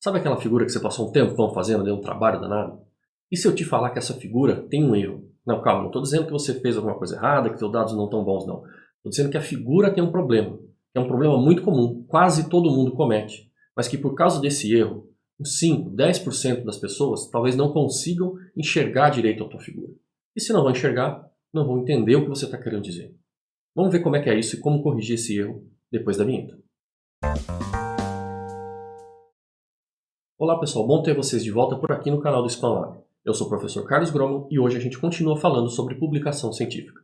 Sabe aquela figura que você passou um tempão fazendo, deu um trabalho danado? E se eu te falar que essa figura tem um erro? Não, calma, não estou dizendo que você fez alguma coisa errada, que seus dados não estão bons, não. Estou dizendo que a figura tem um problema, que é um problema muito comum, quase todo mundo comete, mas que por causa desse erro, uns 5, 10% das pessoas talvez não consigam enxergar direito a tua figura. E se não vão enxergar, não vão entender o que você está querendo dizer. Vamos ver como é que é isso e como corrigir esse erro depois da vinheta. Olá pessoal, bom ter vocês de volta por aqui no canal do SpanLab. Eu sou o professor Carlos Groman e hoje a gente continua falando sobre publicação científica.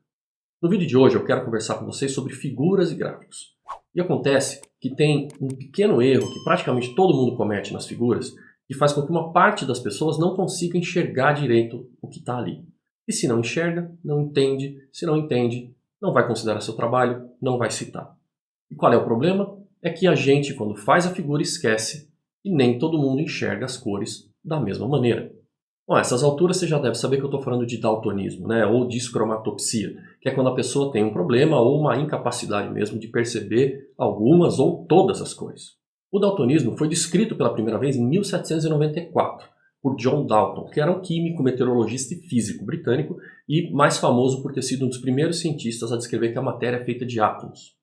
No vídeo de hoje eu quero conversar com vocês sobre figuras e gráficos. E acontece que tem um pequeno erro que praticamente todo mundo comete nas figuras que faz com que uma parte das pessoas não consiga enxergar direito o que está ali. E se não enxerga, não entende, se não entende, não vai considerar seu trabalho, não vai citar. E qual é o problema? É que a gente, quando faz a figura, esquece e nem todo mundo enxerga as cores da mesma maneira. Bom, a essas alturas você já deve saber que eu estou falando de daltonismo, né? Ou discromatopsia, que é quando a pessoa tem um problema ou uma incapacidade mesmo de perceber algumas ou todas as cores. O daltonismo foi descrito pela primeira vez em 1794 por John Dalton, que era um químico, meteorologista e físico britânico e mais famoso por ter sido um dos primeiros cientistas a descrever que a matéria é feita de átomos.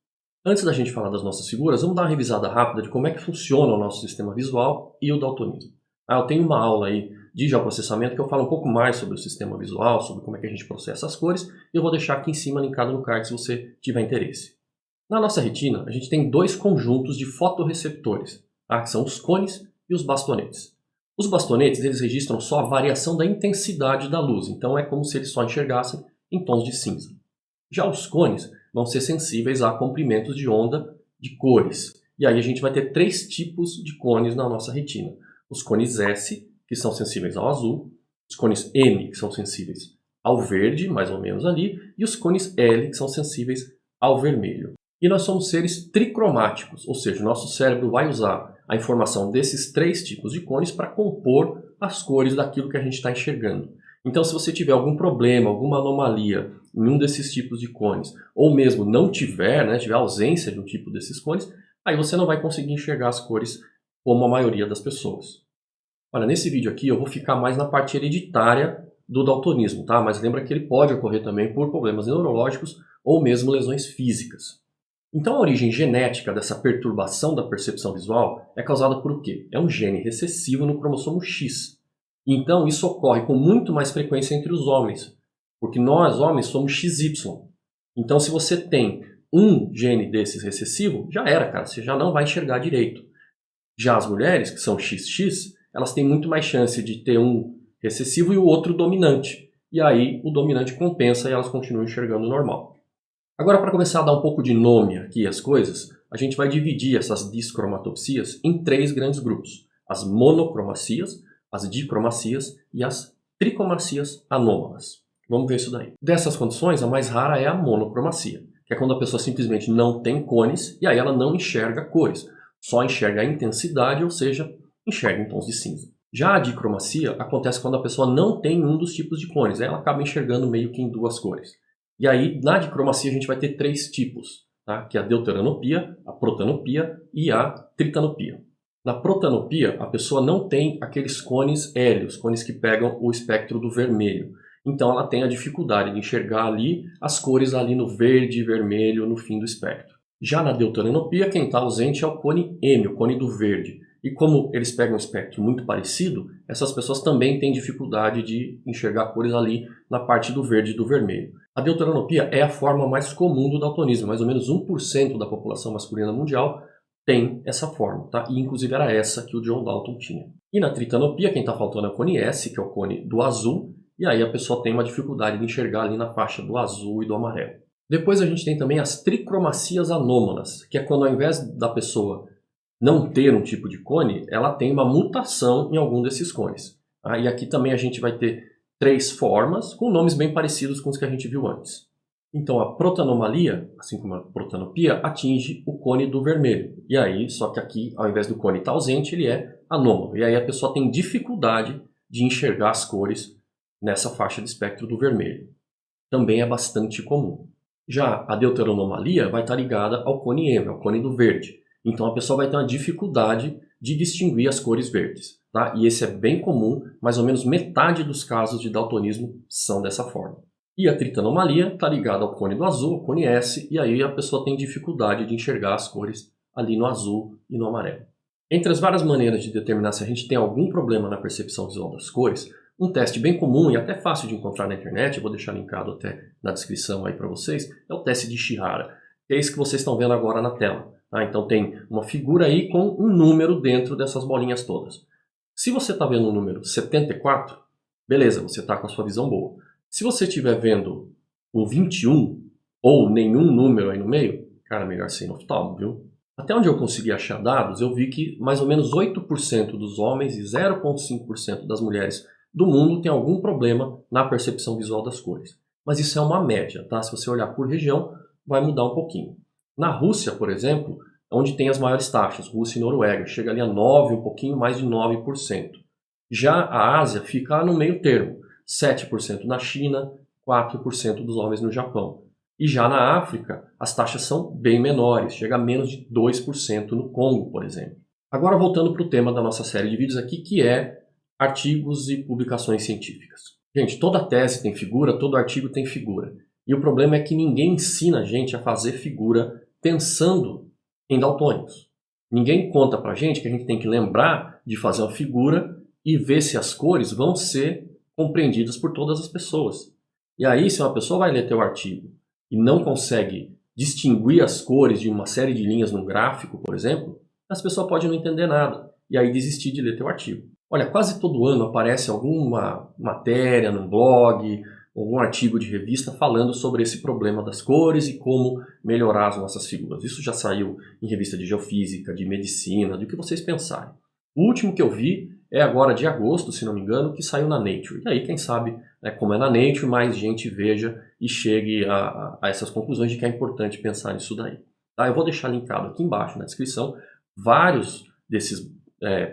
Antes da gente falar das nossas figuras, vamos dar uma revisada rápida de como é que funciona o nosso sistema visual e o daltonismo. Eu tenho uma aula aí de geoprocessamento que eu falo um pouco mais sobre o sistema visual, sobre como é que a gente processa as cores, e eu vou deixar aqui em cima linkado no card se você tiver interesse. Na nossa retina, a gente tem dois conjuntos de fotorreceptores, que são os cones e os bastonetes. Os bastonetes eles registram só a variação da intensidade da luz, então é como se eles só enxergassem em tons de cinza. Já os cones vão ser sensíveis a comprimentos de onda de cores. E aí a gente vai ter três tipos de cones na nossa retina. Os cones S, que são sensíveis ao azul, os cones M, que são sensíveis ao verde, mais ou menos ali, e os cones L, que são sensíveis ao vermelho. E nós somos seres tricromáticos, ou seja, o nosso cérebro vai usar a informação desses três tipos de cones para compor as cores daquilo que a gente está enxergando. Então, se você tiver algum problema, alguma anomalia em um desses tipos de cones, ou mesmo não tiver, tiver ausência de um tipo desses cones, aí você não vai conseguir enxergar as cores como a maioria das pessoas. Olha, nesse vídeo aqui eu vou ficar mais na parte hereditária do daltonismo, tá? Mas lembra que ele pode ocorrer também por problemas neurológicos ou mesmo lesões físicas. Então a origem genética dessa perturbação da percepção visual é causada por o quê? É um gene recessivo no cromossomo X. Então isso ocorre com muito mais frequência entre os homens, porque nós homens somos XY. Então se você tem um gene desses recessivo, já era, cara, você já não vai enxergar direito. Já as mulheres, que são XX, elas têm muito mais chance de ter um recessivo e o outro dominante. E aí o dominante compensa e elas continuam enxergando normal. Agora, para começar a dar um pouco de nome aqui às coisas, a gente vai dividir essas discromatopsias em três grandes grupos. As monocromacias, as dicromacias e as tricomacias anômalas. Vamos ver isso daí. Dessas condições, a mais rara é a monocromacia, que é quando a pessoa simplesmente não tem cones e aí ela não enxerga cores. Só enxerga a intensidade, ou seja, enxerga em tons de cinza. Já a dicromacia acontece quando a pessoa não tem um dos tipos de cones, ela acaba enxergando meio que em duas cores. E aí, na dicromacia, a gente vai ter três tipos, tá? Que é a deuteranopia, a protanopia e a tritanopia. Na protanopia, a pessoa não tem aqueles cones L, os cones que pegam o espectro do vermelho. Então ela tem a dificuldade de enxergar ali as cores ali no verde e vermelho no fim do espectro. Já na deuteranopia, quem está ausente é o cone M, o cone do verde. E como eles pegam um espectro muito parecido, essas pessoas também têm dificuldade de enxergar cores ali na parte do verde e do vermelho. A deuteranopia é a forma mais comum do daltonismo, mais ou menos 1% da população masculina mundial tem essa forma, tá? E inclusive era essa que o John Dalton tinha. E na tritanopia, quem está faltando é o cone S, que é o cone do azul, e aí a pessoa tem uma dificuldade de enxergar ali na faixa do azul e do amarelo. Depois a gente tem também as tricromacias anômalas, que é quando ao invés da pessoa não ter um tipo de cone, ela tem uma mutação em algum desses cones. E aqui também a gente vai ter três formas, com nomes bem parecidos com os que a gente viu antes. Então a protanomalia, assim como a protanopia, atinge o cone do vermelho. E aí, só que aqui, ao invés do cone estar ausente, ele é anômalo. E aí a pessoa tem dificuldade de enxergar as cores nessa faixa de espectro do vermelho. Também é bastante comum. Já a deuteranomalia vai estar ligada ao cone M, ao cone do verde. Então a pessoa vai ter uma dificuldade de distinguir as cores verdes. Tá? E esse é bem comum, mais ou menos metade dos casos de daltonismo são dessa forma. E a tritanomalia está ligada ao cone do azul, ao cone S, e aí a pessoa tem dificuldade de enxergar as cores ali no azul e no amarelo. Entre as várias maneiras de determinar se a gente tem algum problema na percepção visual das cores, um teste bem comum e até fácil de encontrar na internet, eu vou deixar linkado até na descrição aí para vocês, é o teste de Shihara, que é esse que vocês estão vendo agora na tela. Tá? Então tem uma figura aí com um número dentro dessas bolinhas todas. Se você está vendo o número 74, beleza, você está com a sua visão boa. Se você estiver vendo o 21 ou nenhum número aí no meio, cara, melhor sem oftalmo, viu? Até onde eu consegui achar dados, eu vi que mais ou menos 8% dos homens e 0,5% das mulheres do mundo tem algum problema na percepção visual das cores. Mas isso é uma média, tá? Se você olhar por região, vai mudar um pouquinho. Na Rússia, por exemplo, onde tem as maiores taxas, Rússia e Noruega, chega ali a 9, um pouquinho mais de 9%. Já a Ásia fica no meio termo, 7% na China, 4% dos homens no Japão. E já na África, as taxas são bem menores, chega a menos de 2% no Congo, por exemplo. Agora voltando para o tema da nossa série de vídeos aqui, que é artigos e publicações científicas. Gente, toda tese tem figura, todo artigo tem figura. E o problema é que ninguém ensina a gente a fazer figura pensando em daltônicos. Ninguém conta pra gente que a gente tem que lembrar de fazer uma figura e ver se as cores vão ser compreendidas por todas as pessoas. E aí, se uma pessoa vai ler teu artigo e não consegue distinguir as cores de uma série de linhas num gráfico, por exemplo, essa pessoa pode não entender nada e aí desistir de ler teu artigo. Olha, quase todo ano aparece alguma matéria num blog, algum artigo de revista falando sobre esse problema das cores e como melhorar as nossas figuras. Isso já saiu em revista de geofísica, de medicina, do que vocês pensarem. O último que eu vi é agora de agosto, se não me engano, que saiu na Nature. E aí, quem sabe, como é na Nature, mais gente veja e chegue a essas conclusões de que é importante pensar nisso daí. Tá? Eu vou deixar linkado aqui embaixo na descrição vários desses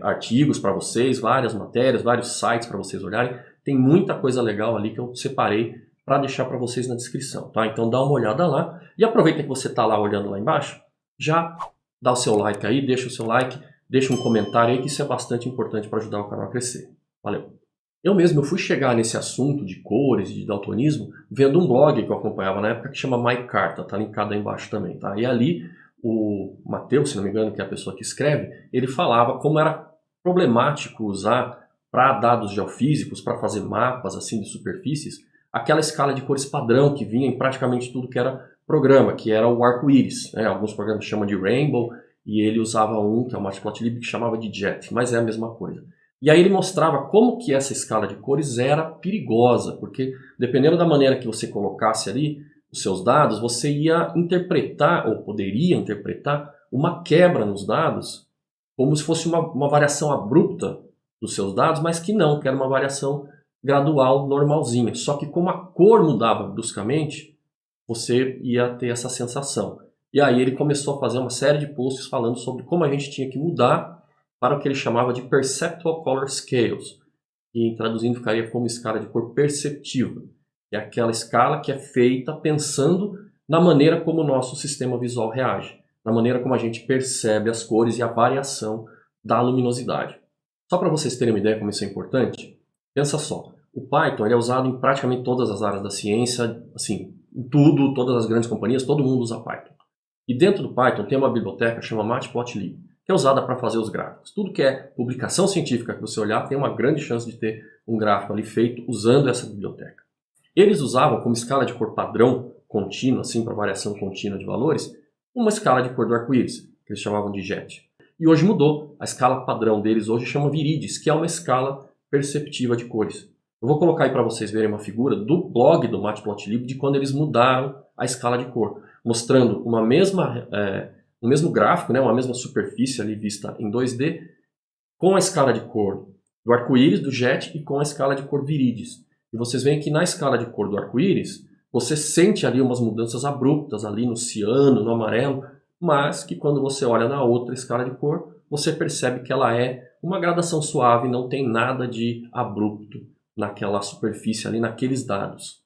artigos para vocês, várias matérias, vários sites para vocês olharem. Tem muita coisa legal ali que eu separei para deixar para vocês na descrição, tá? Então dá uma olhada lá e aproveita que você está lá olhando lá embaixo, já dá o seu like aí, deixa o seu like, deixa um comentário aí que isso é bastante importante para ajudar o canal a crescer. Valeu! Eu fui chegar nesse assunto de cores e de daltonismo vendo um blog que eu acompanhava na época que chama Mike Carta, tá linkado aí embaixo também, tá? E ali o Matheus, se não me engano, que é a pessoa que escreve, ele falava como era problemático usar para dados geofísicos, para fazer mapas assim de superfícies, aquela escala de cores padrão que vinha em praticamente tudo que era programa, que era o arco-íris. Né? Alguns programas chamam de Rainbow, e ele usava um, que é o Matplotlib, que chamava de Jet, mas é a mesma coisa. E aí ele mostrava como que essa escala de cores era perigosa, porque dependendo da maneira que você colocasse ali os seus dados, você ia interpretar, ou poderia interpretar, uma quebra nos dados, como se fosse uma variação abrupta dos seus dados, mas que não, que era uma variação gradual, normalzinha. Só que como a cor mudava bruscamente, você ia ter essa sensação. E aí ele começou a fazer uma série de posts falando sobre como a gente tinha que mudar para o que ele chamava de Perceptual Color Scales, que traduzindo ficaria como escala de cor perceptiva. É aquela escala que é feita pensando na maneira como o nosso sistema visual reage, na maneira como a gente percebe as cores e a variação da luminosidade. Só para vocês terem uma ideia como isso é importante, pensa só, o Python ele é usado em praticamente todas as áreas da ciência, assim, em tudo, todas as grandes companhias, todo mundo usa Python. E dentro do Python tem uma biblioteca chamada Matplotlib, que é usada para fazer os gráficos. Tudo que é publicação científica que você olhar tem uma grande chance de ter um gráfico ali feito usando essa biblioteca. Eles usavam como escala de cor padrão contínua, assim, para variação contínua de valores, uma escala de cor do arco-íris, que eles chamavam de Jet. E hoje mudou. A escala padrão deles hoje chama Viridis, que é uma escala perceptiva de cores. Eu vou colocar aí para vocês verem uma figura do blog do Matplotlib de quando eles mudaram a escala de cor, mostrando um mesmo gráfico, né, uma mesma superfície ali vista em 2D, com a escala de cor do arco-íris, do Jet, e com a escala de cor Viridis. E vocês veem que na escala de cor do arco-íris, você sente ali umas mudanças abruptas ali no ciano, no amarelo, mas que quando você olha na outra escala de cor, você percebe que ela é uma gradação suave, não tem nada de abrupto naquela superfície ali, naqueles dados.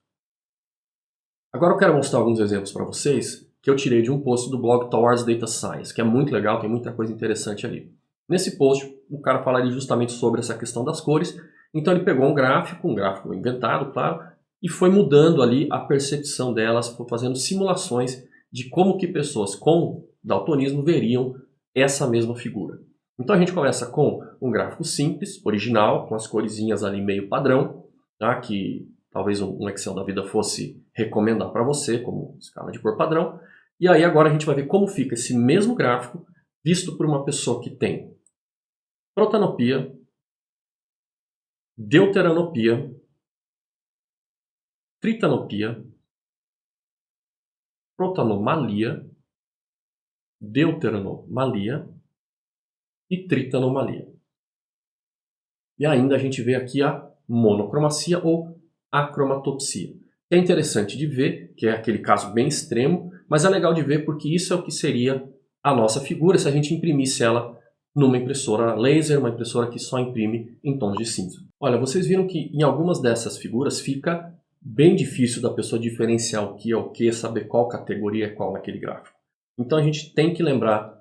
Agora eu quero mostrar alguns exemplos para vocês que eu tirei de um post do blog Towards Data Science, que é muito legal, tem muita coisa interessante ali. Nesse post, o cara falaria justamente sobre essa questão das cores. Então ele pegou um gráfico inventado, claro, e foi mudando ali a percepção delas, foi fazendo simulações de como que pessoas com daltonismo veriam essa mesma figura. Então a gente começa com um gráfico simples, original, com as coresinhas ali meio padrão, tá? Que talvez um Excel da vida fosse recomendar para você como escala de cor padrão. E aí agora a gente vai ver como fica esse mesmo gráfico visto por uma pessoa que tem protanopia, deuteranopia, tritanopia, protanomalia, deuteranomalia e tritanomalia. E ainda a gente vê aqui a monocromacia ou acromatopsia. É interessante de ver, que é aquele caso bem extremo, mas é legal de ver porque isso é o que seria a nossa figura se a gente imprimisse ela numa impressora laser, uma impressora que só imprime em tons de cinza. Olha, vocês viram que em algumas dessas figuras fica bem difícil da pessoa diferenciar o que é o que, saber qual categoria é qual naquele gráfico. Então a gente tem que lembrar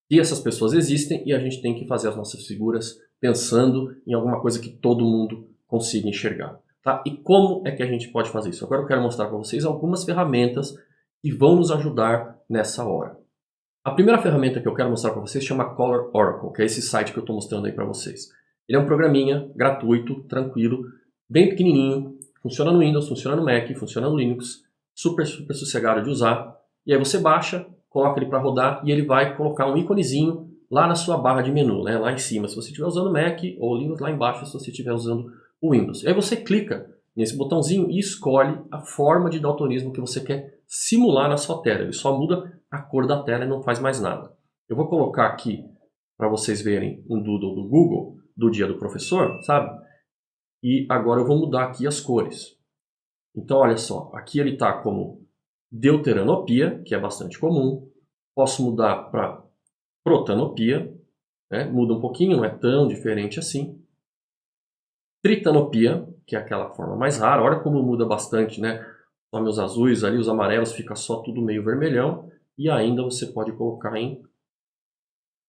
que essas pessoas existem e a gente tem que fazer as nossas figuras pensando em alguma coisa que todo mundo consiga enxergar. Tá? E como é que a gente pode fazer isso? Agora eu quero mostrar para vocês algumas ferramentas que vão nos ajudar nessa hora. A primeira ferramenta que eu quero mostrar para vocês chama Color Oracle, que é esse site que eu estou mostrando aí para vocês. Ele é um programinha gratuito, tranquilo, bem pequenininho, funciona no Windows, funciona no Mac, funciona no Linux, super sossegado de usar. E aí você baixa, coloca ele para rodar e ele vai colocar um íconezinho lá na sua barra de menu, né? Lá em cima, se você estiver usando o Mac, ou Linux lá embaixo se você estiver usando o Windows. E aí você clica nesse botãozinho e escolhe a forma de daltonismo que você quer simular na sua tela. Ele só muda a cor da tela e não faz mais nada. Eu vou colocar aqui para vocês verem um doodle do Google do dia do professor, sabe? E agora eu vou mudar aqui as cores. Então olha só, aqui ele está como deuteranopia, que é bastante comum. Posso mudar para protanopia, né? Muda um pouquinho, não é tão diferente assim. Tritanopia, que é aquela forma mais rara. Olha como muda bastante, né? Só meus azuis ali, os amarelos fica só tudo meio vermelhão. E ainda você pode colocar em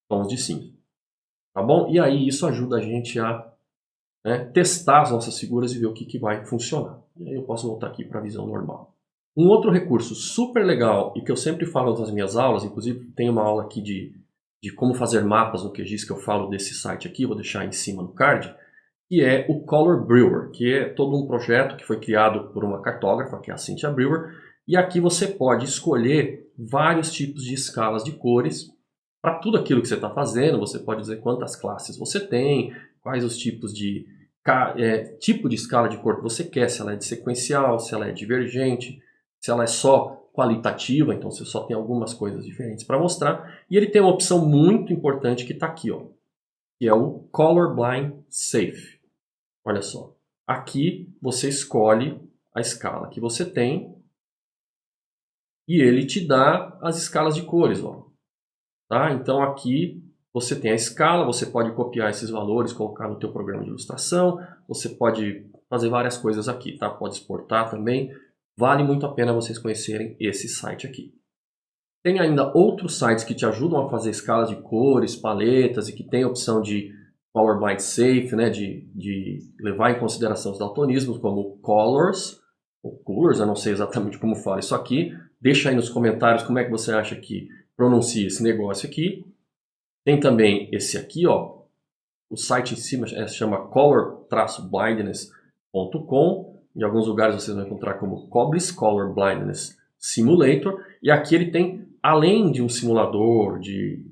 tons de cinza. Tá bom? E aí isso ajuda a gente a testar as nossas figuras e ver o que vai funcionar. E aí eu posso voltar aqui para a visão normal. Um outro recurso super legal e que eu sempre falo nas minhas aulas, inclusive tem uma aula aqui de como fazer mapas no QGIS que eu falo desse site aqui, vou deixar em cima no card, que é o Color Brewer, que é todo um projeto que foi criado por uma cartógrafa, que é a Cynthia Brewer, e aqui você pode escolher vários tipos de escalas de cores para tudo aquilo que você está fazendo. Você pode dizer quantas classes você tem, quais os tipos de tipo de escala de cor que você quer, se ela é de sequencial, se ela é divergente, se ela é só qualitativa, então você só tem algumas coisas diferentes para mostrar. E ele tem uma opção muito importante que está aqui, ó, que é o Colorblind Safe. Olha só, aqui você escolhe a escala que você tem e ele te dá as escalas de cores, ó. Tá? Então aqui você tem a escala, você pode copiar esses valores, colocar no teu programa de ilustração, você pode fazer várias coisas aqui, tá? Pode exportar também. Vale muito a pena vocês conhecerem esse site aqui. Tem ainda outros sites que te ajudam a fazer escalas de cores, paletas e que tem a opção de Colorblind Safe, né? De levar em consideração os daltonismos, como Colors, ou Colors, eu não sei exatamente como fala isso aqui. Deixa aí nos comentários como é que você acha que pronuncia esse negócio aqui. Tem também esse aqui, ó, o site em cima se chama color-blindness.com. Em alguns lugares vocês vão encontrar como Coblis Color Blindness Simulator. E aqui ele tem, além de um simulador de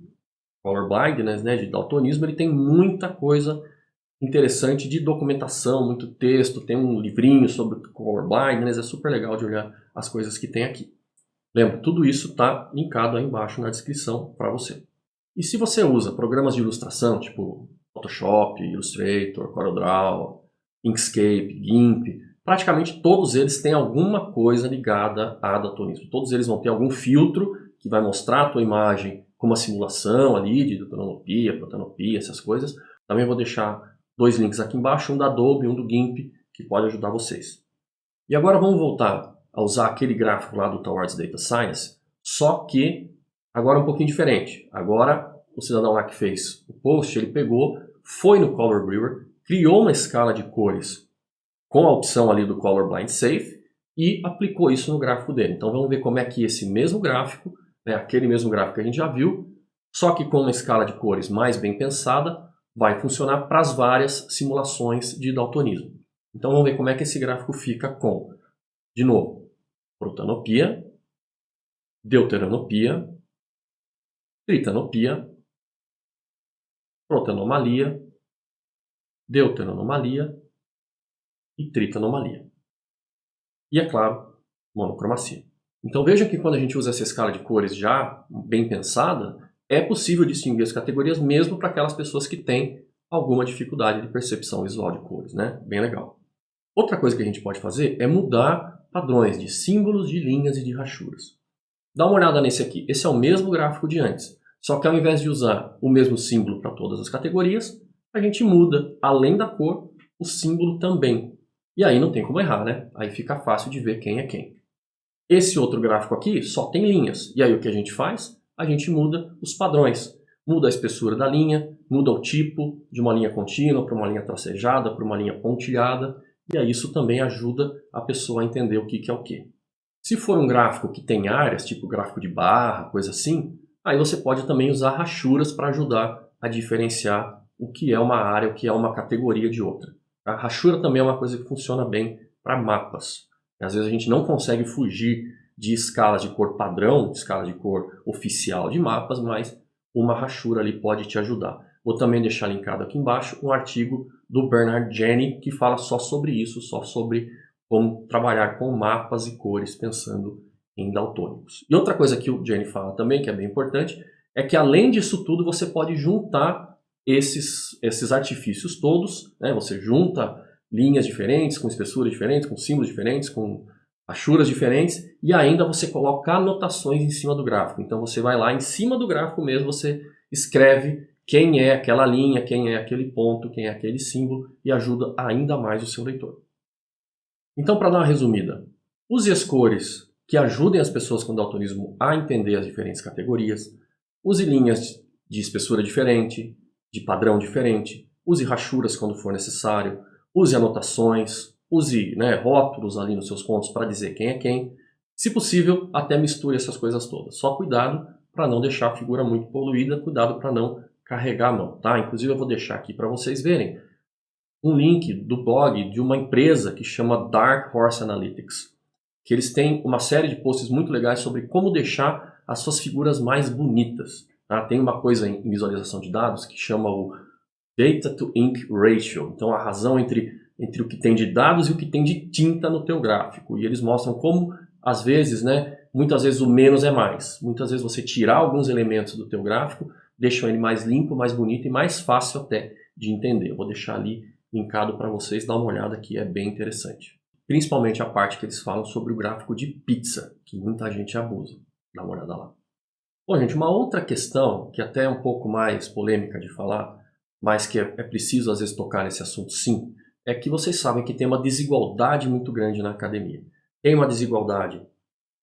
color blindness, né, de daltonismo, ele tem muita coisa interessante de documentação, muito texto. Tem um livrinho sobre color blindness, é super legal de olhar as coisas que tem aqui. Lembra, tudo isso está linkado aí embaixo na descrição para você. E se você usa programas de ilustração, tipo Photoshop, Illustrator, CorelDRAW, Inkscape, GIMP, praticamente todos eles têm alguma coisa ligada a daltonismo. Todos eles vão ter algum filtro que vai mostrar a tua imagem com uma simulação ali de deuteranopia, protanopia, essas coisas. Também vou deixar dois links aqui embaixo, um da Adobe e um do GIMP, que pode ajudar vocês. E agora vamos voltar a usar aquele gráfico lá do Towards Data Science, só que agora um pouquinho diferente. Agora o cidadão lá que fez o post, ele pegou, foi no Color Brewer, criou uma escala de cores com a opção ali do Color Blind Safe e aplicou isso no gráfico dele. Então vamos ver como é que esse mesmo gráfico, né, aquele mesmo gráfico que a gente já viu, só que com uma escala de cores mais bem pensada, vai funcionar para as várias simulações de daltonismo. Então vamos ver como é que esse gráfico fica com, de novo, protanopia, deuteranopia, tritanopia, protanomalia, deuteranomalia e tritanomalia. E, é claro, monocromacia. Então veja que quando a gente usa essa escala de cores já bem pensada, é possível distinguir as categorias mesmo para aquelas pessoas que têm alguma dificuldade de percepção visual de cores, né? Bem legal. Outra coisa que a gente pode fazer é mudar padrões de símbolos, de linhas e de rachuras. Dá uma olhada nesse aqui. Esse é o mesmo gráfico de antes, só que ao invés de usar o mesmo símbolo para todas as categorias, a gente muda, além da cor, o símbolo também. E aí não tem como errar, né? Aí fica fácil de ver quem é quem. Esse outro gráfico aqui só tem linhas. E aí o que a gente faz? A gente muda os padrões. Muda a espessura da linha, muda o tipo de uma linha contínua para uma linha tracejada, para uma linha pontilhada. E aí isso também ajuda a pessoa a entender o que é o que. Se for um gráfico que tem áreas, tipo gráfico de barra, coisa assim, aí você pode também usar rachuras para ajudar a diferenciar o que é uma área, o que é uma categoria de outra. A rachura também é uma coisa que funciona bem para mapas. Às vezes a gente não consegue fugir de escalas de cor padrão, de escala de cor oficial de mapas, mas uma rachura ali pode te ajudar. Vou também deixar linkado aqui embaixo um artigo do Bernard Jenny que fala só sobre isso, só sobre como trabalhar com mapas e cores pensando em daltônicos. E outra coisa que o Jenny fala também, que é bem importante, é que além disso tudo você pode juntar esses artifícios todos, né? Você junta linhas diferentes, com espessuras diferentes, com símbolos diferentes, com rachuras diferentes, e ainda você coloca anotações em cima do gráfico. Então você vai lá em cima do gráfico mesmo, você escreve quem é aquela linha, quem é aquele ponto, quem é aquele símbolo, e ajuda ainda mais o seu leitor. Então, para dar uma resumida, use as cores que ajudem as pessoas com daltonismo a entender as diferentes categorias, use linhas de espessura diferente, de padrão diferente, use rachuras quando for necessário, use anotações, use rótulos ali nos seus pontos para dizer quem é quem. Se possível, até misture essas coisas todas. Só cuidado para não deixar a figura muito poluída, cuidado para não carregar a mão, tá? Inclusive eu vou deixar aqui para vocês verem um link do blog de uma empresa que chama Dark Horse Analytics, que eles têm uma série de posts muito legais sobre como deixar as suas figuras mais bonitas. Tá? Tem uma coisa em visualização de dados que chama o Data to Ink Ratio, então a razão entre o que tem de dados e o que tem de tinta no teu gráfico. E eles mostram como, às vezes, muitas vezes o menos é mais. Muitas vezes você tirar alguns elementos do teu gráfico, deixa ele mais limpo, mais bonito e mais fácil até de entender. Eu vou deixar ali linkado para vocês, dar uma olhada que é bem interessante. Principalmente a parte que eles falam sobre o gráfico de pizza, que muita gente abusa. Dá uma olhada lá. Bom, gente, uma outra questão, que até é um pouco mais polêmica de falar, mas que é preciso às vezes tocar nesse assunto sim, é que vocês sabem que tem uma desigualdade muito grande na academia. Tem uma desigualdade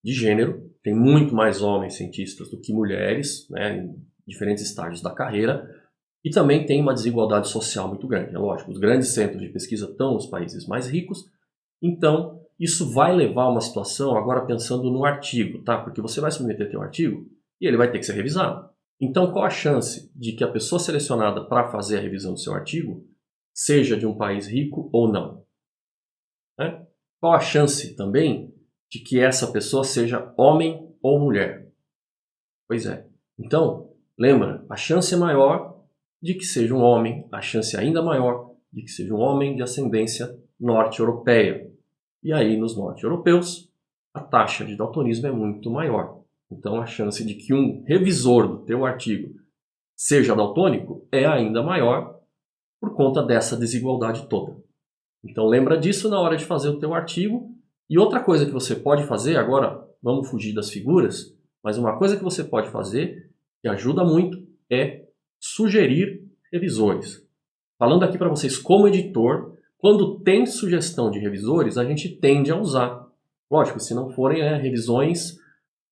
de gênero, tem muito mais homens cientistas do que mulheres, em diferentes estágios da carreira, e também tem uma desigualdade social muito grande. É lógico, os grandes centros de pesquisa estão nos países mais ricos, então isso vai levar a uma situação, agora pensando no artigo, tá? Porque você vai submeter teu artigo e ele vai ter que ser revisado. Então qual a chance de que a pessoa selecionada para fazer a revisão do seu artigo seja de um país rico ou não? Qual a chance também de que essa pessoa seja homem ou mulher? Pois é. Então, lembra, a chance é maior de que seja um homem, a chance ainda maior de que seja um homem de ascendência norte-europeia. E aí, nos norte-europeus, a taxa de daltonismo é muito maior. Então, a chance de que um revisor do teu artigo seja daltônico é ainda maior por conta dessa desigualdade toda. Então, lembra disso na hora de fazer o teu artigo. E outra coisa que você pode fazer, agora vamos fugir das figuras, mas uma coisa que você pode fazer, que ajuda muito, é sugerir revisores. Falando aqui para vocês como editor, quando tem sugestão de revisores, a gente tende a usar. Lógico, se não forem revisões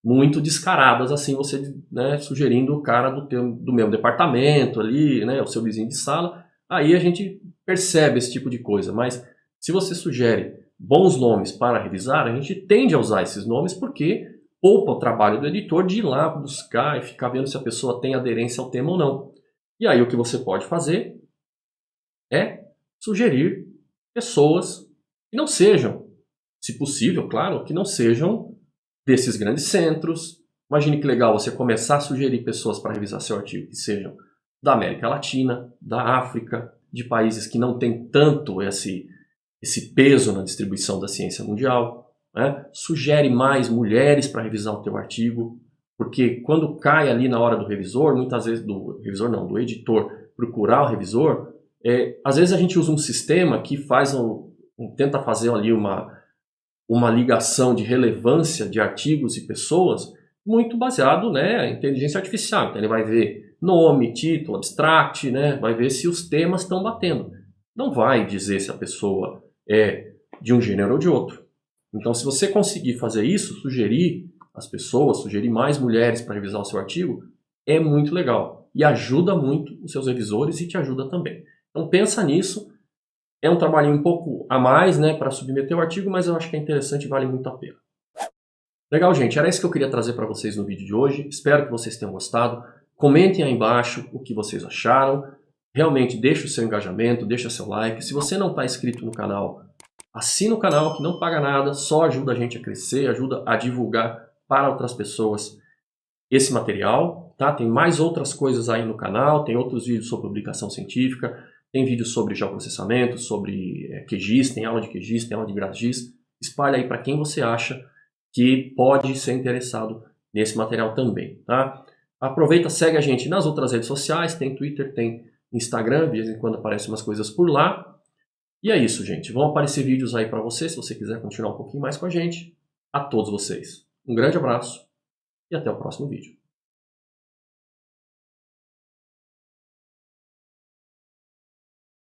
muito descaradas, assim, você, né, sugerindo o cara do mesmo departamento ali, né, o seu vizinho de sala. Aí a gente percebe esse tipo de coisa, mas se você sugere bons nomes para revisar, a gente tende a usar esses nomes porque poupa o trabalho do editor de ir lá buscar e ficar vendo se a pessoa tem aderência ao tema ou não. E aí o que você pode fazer é sugerir pessoas que não sejam, se possível, claro, que não sejam desses grandes centros. Imagine que legal você começar a sugerir pessoas para revisar seu artigo que sejam da América Latina, da África, de países que não têm tanto esse peso na distribuição da ciência mundial. Né? Sugere mais mulheres para revisar o teu artigo, porque quando cai ali na hora do revisor, muitas vezes do editor procurar o revisor, às vezes a gente usa um sistema que tenta fazer ali uma ligação de relevância de artigos e pessoas muito baseado, né, em inteligência artificial. Então ele vai ver nome, título, abstract, né, vai ver se os temas estão batendo. Não vai dizer se a pessoa é de um gênero ou de outro. Então, se você conseguir fazer isso, sugerir as pessoas, sugerir mais mulheres para revisar o seu artigo, é muito legal. E ajuda muito os seus revisores e te ajuda também. Então pensa nisso. É um trabalhinho um pouco a mais, né, para submeter o artigo, mas eu acho que é interessante e vale muito a pena. Legal, gente. Era isso que eu queria trazer para vocês no vídeo de hoje. Espero que vocês tenham gostado. Comentem aí embaixo o que vocês acharam. Realmente, deixe o seu engajamento, deixe seu like. Se você não está inscrito no canal, assina o canal que não paga nada, só ajuda a gente a crescer, ajuda a divulgar para outras pessoas esse material. Tá? Tem mais outras coisas aí no canal, tem outros vídeos sobre publicação científica, tem vídeos sobre geoprocessamento, sobre QGIS, tem aula de QGIS, tem aula de GraphGIS. Espalha aí para quem você acha que pode ser interessado nesse material também. Tá? Aproveita, segue a gente nas outras redes sociais, tem Twitter, tem Instagram, de vez em quando aparecem umas coisas por lá. E é isso, gente. Vão aparecer vídeos aí para você, se você quiser continuar um pouquinho mais com a gente. A todos vocês. Um grande abraço e até o próximo vídeo.